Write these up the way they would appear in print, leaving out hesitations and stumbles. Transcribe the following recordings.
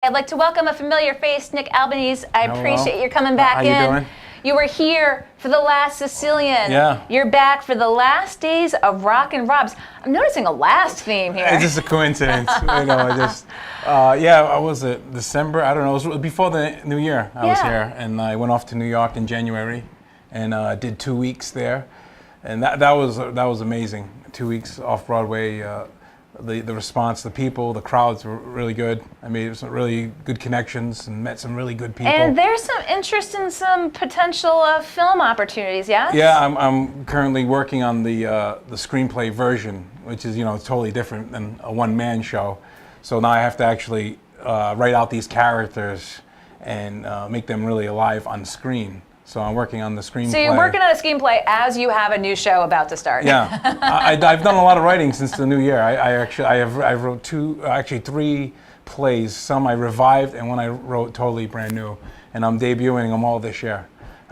I'd like to welcome a familiar face, Nick Albanese. I appreciate you coming back in. in. How you doing? You were here for the last Sicilian. Yeah. You're back for the last days of Rockin' Rob's. I'm noticing a last theme here. It's just a coincidence. I was it December? I don't know. It was before the New Year. I was here, and I went off to New York in January, and did 2 weeks there, and that was amazing. 2 weeks off Broadway. The response, the people, the crowds were really good. I made some really good connections and met some really good people. And there's some interest in some potential film opportunities, yes? Yeah, I'm currently working on the screenplay version, which is totally different than a one-man show. So now I have to actually write out these characters and make them really alive on screen. So I'm working on the screenplay. So you're working on a screenplay as you have a new show about to start. Yeah, I've done a lot of writing since the new year. I wrote three plays. Some I revived, and one I wrote totally brand new. And I'm debuting them all this year.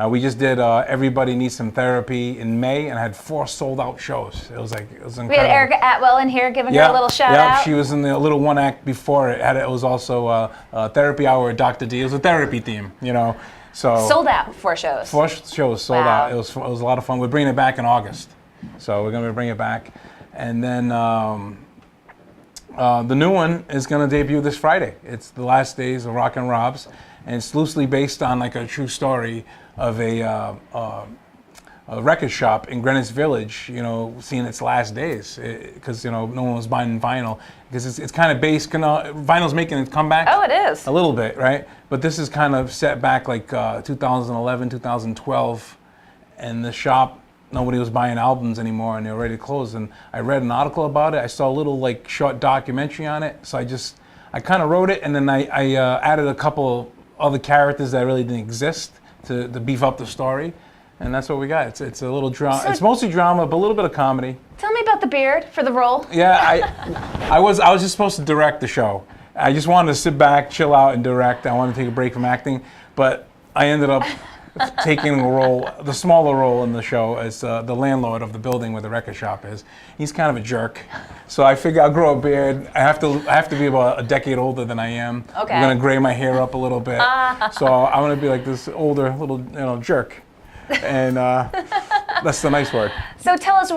We just did Everybody Needs Some Therapy in May, and I had 4 sold-out shows. It was incredible. We had Erica Atwell in here giving her a little shout out. She was in the little one act before it. It was also Therapy Hour with Dr. D. It was a therapy theme, So sold out 4 shows. 4 shows sold out. It was a lot of fun. We're bringing it back in August, so we're going to bring it back, and then the new one is going to debut this Friday. It's the last days of Rockin' Rob's, and it's loosely based on like a true story of a record shop in Greenwich Village, seeing its last days, because no one was buying vinyl, because it's kind of based, vinyl's making its comeback. Oh, it is. A little bit, right? But this is kind of set back like 2011, 2012, and the shop, nobody was buying albums anymore, and they were ready to close. And I read an article about it. I saw a little like short documentary on it, so I kind of wrote it, and then I added a couple other characters that really didn't exist to beef up the story. And that's what we got. It's a little drama. So it's mostly drama, but a little bit of comedy. Tell me about the beard for the role. Yeah, I was just supposed to direct the show. I just wanted to sit back, chill out, and direct. I wanted to take a break from acting, but I ended up taking a role, the smaller role in the show, as the landlord of the building where the record shop is. He's kind of a jerk, so I figure I'll grow a beard. I have to be about a decade older than I am. Okay. I'm gonna gray my hair up a little bit, so I'm gonna be like this older little jerk. And that's the nice word. So tell us,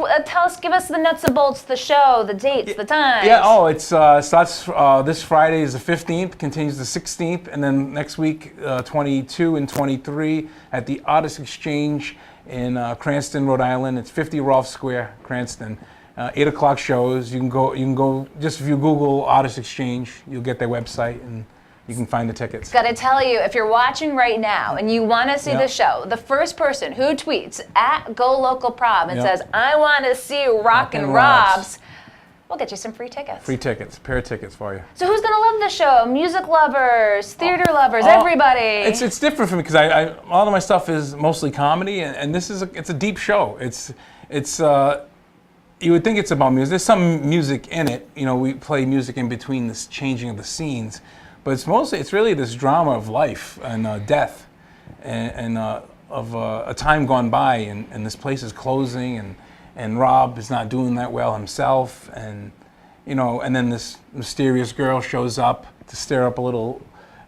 give us the nuts and bolts, the show, the dates, the times. Yeah, it starts this Friday is the 15th, continues the 16th, and then next week, 22 and 23 at the Artist Exchange in Cranston, Rhode Island. It's 50 Rolfe Square, Cranston. 8 o'clock shows. You can go. Just if you Google Artist Exchange, you'll get their website and you can find the tickets. Got to tell you, if you're watching right now and you want to see the show, the first person who tweets at GoLocal and says, "I want to see Rockin' Rob's," we'll get you some free tickets. Free tickets, pair of tickets for you. So who's going to love the show? Music lovers, theater lovers, everybody. It's different for me because a lot of my stuff is mostly comedy, and this is it's a deep show. It's you would think it's about music. There's some music in it. We play music in between this changing of the scenes. But it's really this drama of life and death, and of a time gone by, and this place is closing, and Rob is not doing that well himself, and and then this mysterious girl shows up to stir up a little,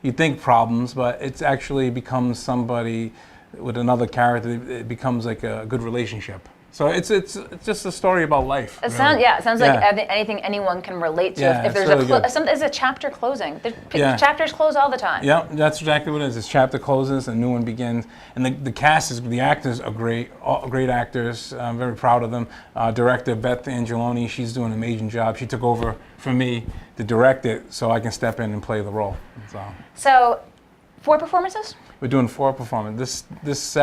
you'd think problems, but it's actually becomes somebody with another character. It becomes like a good relationship. So it's just a story about life. It sounds like anything anyone can relate to. Yeah, if there's really there's a chapter closing. Chapters close all the time. Yeah, that's exactly what it is. This chapter closes, a new one begins, and the actors are great, all great actors. I'm very proud of them. Director Beth Angeloni, she's doing an amazing job. She took over for me to direct it, so I can step in and play the role. So 4 performances? We're doing 4 performances this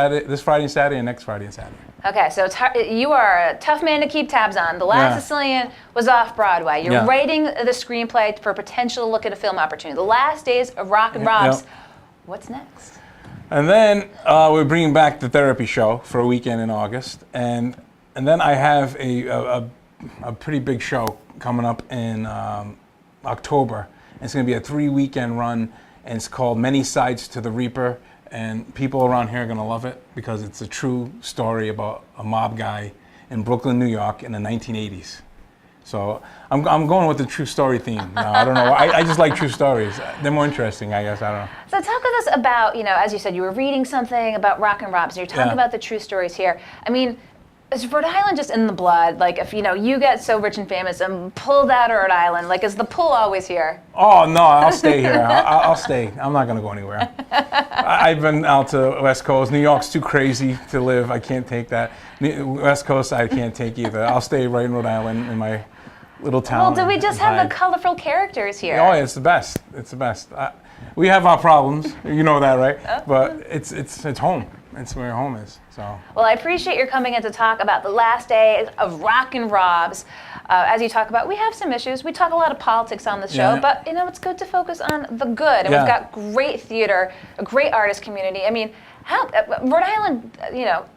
Friday and Saturday, and next Friday and Saturday. Okay, so you are a tough man to keep tabs on. The Last Sicilian was off Broadway. You're writing the screenplay for a potential look at a film opportunity. The last days of Rockin' Rob's. What's next? And then we're bringing back the therapy show for a weekend in August, and then I have a pretty big show coming up in October. It's going to be a 3-weekend run, and it's called Many Sides to the Reaper. And people around here are going to love it because it's a true story about a mob guy in Brooklyn, New York in the 1980s. So I'm going with the true story theme. No, I don't know. I just like true stories. They're more interesting, I guess. I don't know. So talk with us about, as you said, you were reading something about Rockin' Robs, and you're talking about the true stories here. I mean, is Rhode Island just in the blood? Like, if, you get so rich and famous and pulled out of Rhode Island, like, is the pull always here? Oh, no, I'll stay here. I'll stay. I'm not going to go anywhere. I've been out to West Coast. New York's too crazy to live. I can't take that. West Coast, I can't take either. I'll stay right in Rhode Island in my little town. Well, do we just have the colorful characters here? Oh, yeah, it's the best. It's the best. We have our problems. You know that, right? Oh. But it's home. It's where home is. So. Well, I appreciate your coming in to talk about the last day of Rockin' Robs. As you talk about, we have some issues. We talk a lot of politics on the show, but it's good to focus on the good. And we've got great theater, a great artist community. I mean, how Rhode Island,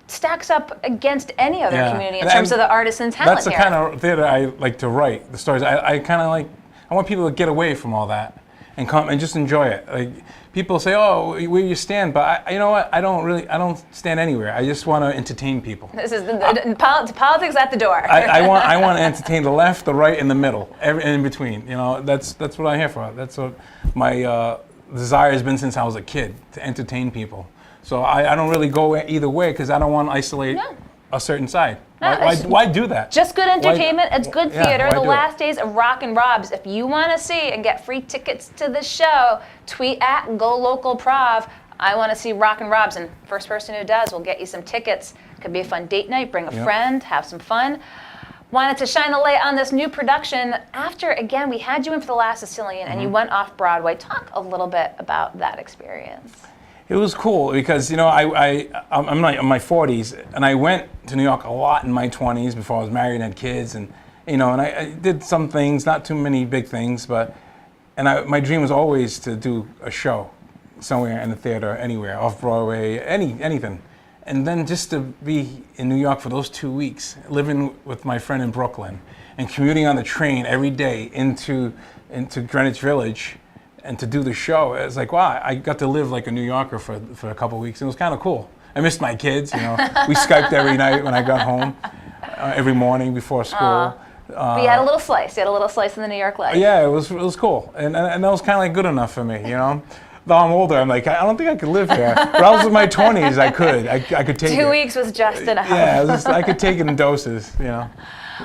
stacks up against any other community in terms of the artists and talent here. That's the kind of theater I like to write. The stories I kind of like. I want people to get away from all that and come and just enjoy it. Like, people say, "Oh, where you stand?" But you know what? I don't stand anywhere. I just want to entertain people. This is politics at the door. I want to entertain the left, the right, and the middle, in between. That's what I'm here for. That's what my desire has been since I was a kid, to entertain people. So I don't really go either way because I don't want to isolate a certain side. Why do that? Just good entertainment. It's good theater. The last days of Rockin' Robs. If you want to see and get free tickets to the show, tweet at GoLocalProv. I want to see Rockin' Robs, and first person who does will get you some tickets. Could be a fun date night. Bring a friend. Have some fun. Wanted to shine the light on this new production after, again, we had you in for The Last Sicilian, and you went off Broadway. Talk a little bit about that experience. It was cool because, I'm like in my 40s, and I went to New York a lot in my 20s before I was married and had kids, and and I did some things, not too many big things, but my dream was always to do a show somewhere in the theater, anywhere, off Broadway, anything, and then just to be in New York for those 2 weeks, living with my friend in Brooklyn, and commuting on the train every day into Greenwich Village. And to do the show, it's like, wow, I got to live like a New Yorker for a couple of weeks. It was kind of cool. I missed my kids, We Skyped every night when I got home, every morning before school. But you had a little slice. You had a little slice in the New York life. Yeah, it was cool. And that was kind of like good enough for me, Though I'm older, I'm like, I don't think I could live here. But I was in my 20s, I could. I could take it. 2 weeks was just enough. Yeah, I could take it in doses, Well,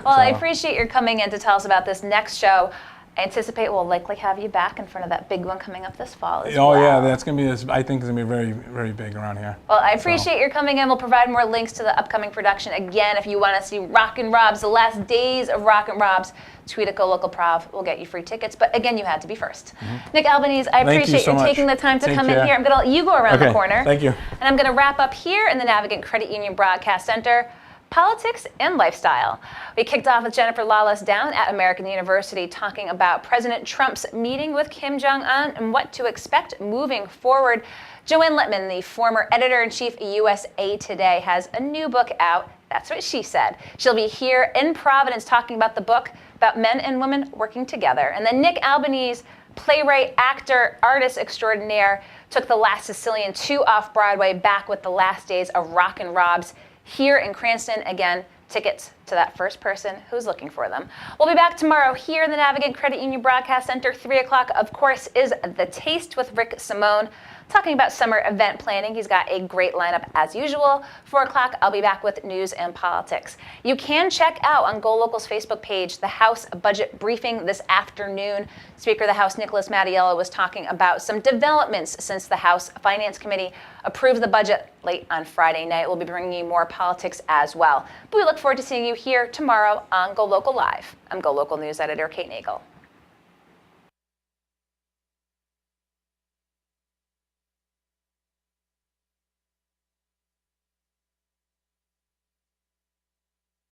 I appreciate your coming in to tell us about this next show. I anticipate we'll likely have you back in front of that big one coming up this fall as well. Oh yeah, that's going to be, I think it's going to be very, very big around here. Well, I appreciate your coming in. We'll provide more links to the upcoming production. Again, if you want to see Rockin' Robs, the last days of Rockin' Robs, tweet at GoLocalProv. We'll get you free tickets. But again, you had to be first. Nick Albanese, I appreciate you taking the time to come in here. I'm going to let you go around the corner. Thank you. And I'm going to wrap up here in the Navigant Credit Union Broadcast Center. Politics and lifestyle. We kicked off with Jennifer Lawless down at American University talking about President Trump's meeting with Kim Jong-un and what to expect moving forward. Joanne Littman, the former editor-in-chief of USA Today, has a new book out. That's what she said. She'll be here in Providence talking about the book about men and women working together. And then Nick Albanese, playwright, actor, artist extraordinaire, took The Last Sicilian 2 off Broadway, back with The Last Days of Rockin' Robs. Here in Cranston, again, tickets to that first person who's looking for them. We'll be back tomorrow here in the Navigant Credit Union Broadcast Center. 3 o'clock, of course, is The Taste with Rick Simone, talking about summer event planning. He's got a great lineup as usual. 4 o'clock, I'll be back with news and politics. You can check out on GoLocal's Facebook page the House budget briefing this afternoon. Speaker of the House, Nicholas Mattiello, was talking about some developments since the House Finance Committee approved the budget late on Friday night. We'll be bringing you more politics as well. But we look forward to seeing you here tomorrow on GoLocal Live. I'm GoLocal News Editor Kate Nagel.